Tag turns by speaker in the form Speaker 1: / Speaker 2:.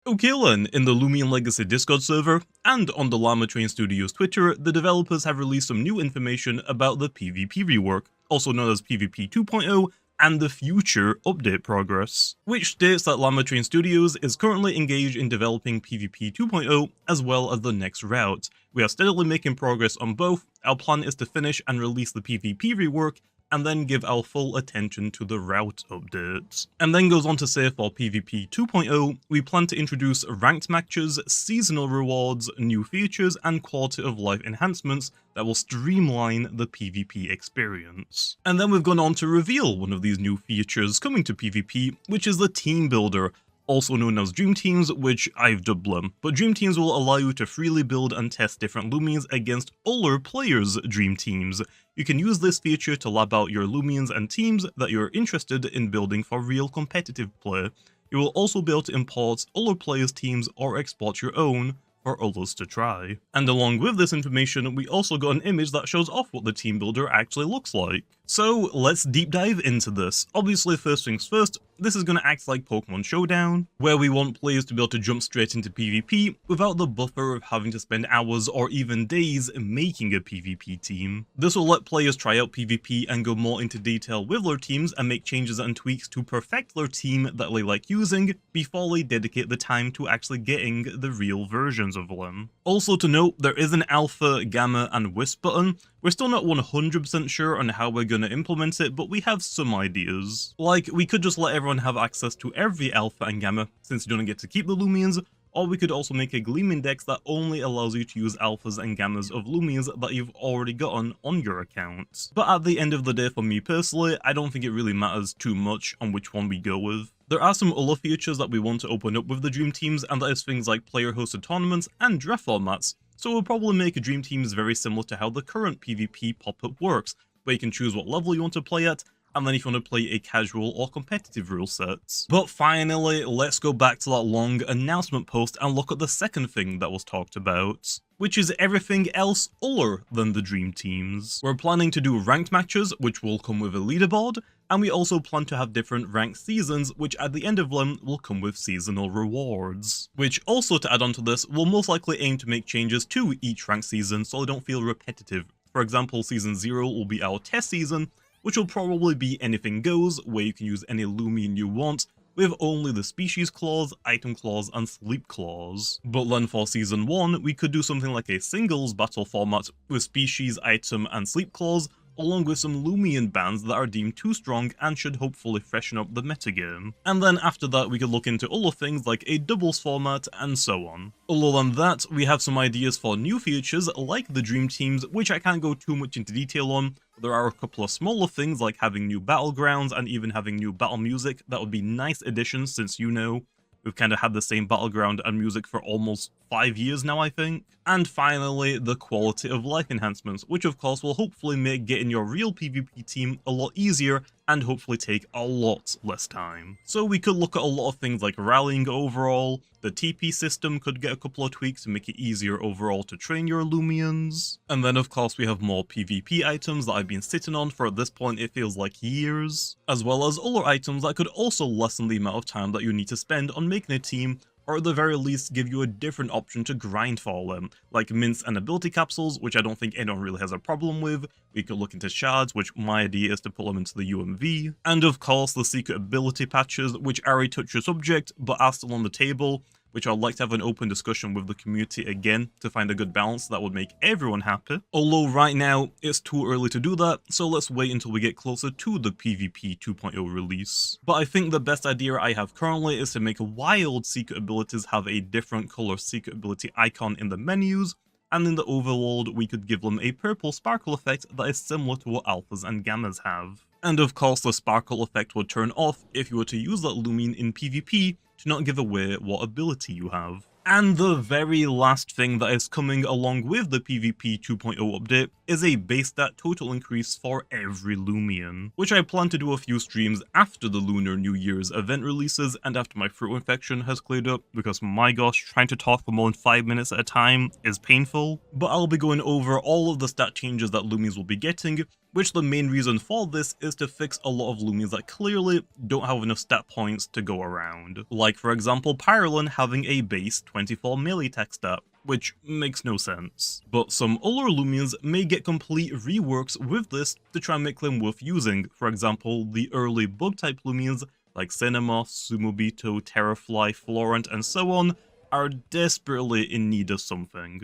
Speaker 1: Okay then, in the Loomian Legacy Discord server, and on the Llama Train Studios Twitter, the developers have released some new information about the PvP rework, also known as PvP 2.0, and the future update progress, which states that Llama Train Studios is currently engaged in developing PvP 2.0 as well as the next route. We are steadily making progress on both. Our plan is to finish and release the PvP rework, and then give our full attention to the route updates. And then goes on to say for PvP 2.0, we plan to introduce ranked matches, seasonal rewards, new features, and quality of life enhancements that will streamline the PvP experience. And then we've gone on to reveal one of these new features coming to PvP, which is the Team Builder, also known as Dream Teams, which I've dubbed them. But Dream Teams will allow you to freely build and test different Loomians against other players' Dream Teams. You can use this feature to lab out your Loomians and teams that you're interested in building for real competitive play. You will also be able to import other players' teams or export your own for others to try. And along with this information, we also got an image that shows off what the Team Builder actually looks like. So let's deep dive into this. Obviously, first things first, this is going to act like Pokemon Showdown, where we want players to be able to jump straight into PvP without the buffer of having to spend hours or even days making a PvP team. This will let players try out PvP and go more into detail with their teams and make changes and tweaks to perfect their team that they like using before they dedicate the time to actually getting the real versions of them. Also to note, there is an Alpha, Gamma, and Wisp button. We're still not 100% sure on how we're going to implement it, but we have some ideas. Like, we could just let everyone have access to every Alpha and Gamma, since you don't get to keep the Loomians, or we could also make a Gleam Index that only allows you to use Alphas and Gammas of Loomians that you've already gotten on your account. But at the end of the day, for me personally, I don't think it really matters too much on which one we go with. There are some other features that we want to open up with the Dream Teams, and that is things like player-hosted tournaments and draft formats. So we'll probably make Dream Teams very similar to how the current PvP pop-up works, where you can choose what level you want to play at, and then if you want to play a casual or competitive rule sets. But finally, let's go back to that long announcement post and look at the second thing that was talked about, which is everything else other than the Dream Teams. We're planning to do ranked matches, which will come with a leaderboard, and we also plan to have different ranked seasons, which at the end of them will come with seasonal rewards. Which also, to add on to this, will most likely aim to make changes to each ranked season so they don't feel repetitive. For example, Season 0 will be our test season, which will probably be anything goes, where you can use any Loomian you want, with only the species clause, item clause, and sleep clause. But then for Season 1, we could do something like a singles battle format with species, item, and sleep clause, along with some Loomian bans that are deemed too strong and should hopefully freshen up the metagame. And then after that we could look into other things like a doubles format and so on. Other than that, we have some ideas for new features like the Dream Teams, which I can't go too much into detail on. There are a couple of smaller things like having new battlegrounds and even having new battle music that would be nice additions, since you know, we've kind of had the same battleground and music for almost 5 years now, I think. And finally, the quality of life enhancements, which of course will hopefully make getting your real PvP team a lot easier and hopefully take a lot less time. So we could look at a lot of things like rallying overall, the TP system could get a couple of tweaks to make it easier overall to train your Loomians, and then of course we have more PvP items that I've been sitting on for at this point it feels like years, as well as other items that could also lessen the amount of time that you need to spend on making a team, or at the very least give you a different option to grind for them, like mints and ability capsules, which I don't think anyone really has a problem with. We could look into shards, which my idea is to pull them into the UMV, and of course the secret ability patches, which are a touchy subject, but are still on the table, which I'd like to have an open discussion with the community again to find a good balance that would make everyone happy. Although right now, it's too early to do that, so let's wait until we get closer to the PvP 2.0 release. But I think the best idea I have currently is to make wild secret abilities have a different color secret ability icon in the menus, and in the overworld we could give them a purple sparkle effect that is similar to what alphas and gammas have. And of course the sparkle effect would turn off if you were to use that Loomian in PvP to not give away what ability you have. And the very last thing that is coming along with the PvP 2.0 update is a base stat total increase for every Loomian, which I plan to do a few streams after the Lunar New Year's event releases and after my throat infection has cleared up, because my gosh, trying to talk for more than 5 minutes at a time is painful. But I'll be going over all of the stat changes that Loomians will be getting, which the main reason for this is to fix a lot of Loomians that clearly don't have enough stat points to go around. Like for example Pyrelon having a base 24 melee attack stat, which makes no sense. But some older Loomians may get complete reworks with this to try and make them worth using. For example, the early bug type Loomians like Cinemoth, Sumobito, Terrafly, Florent and so on are desperately in need of something.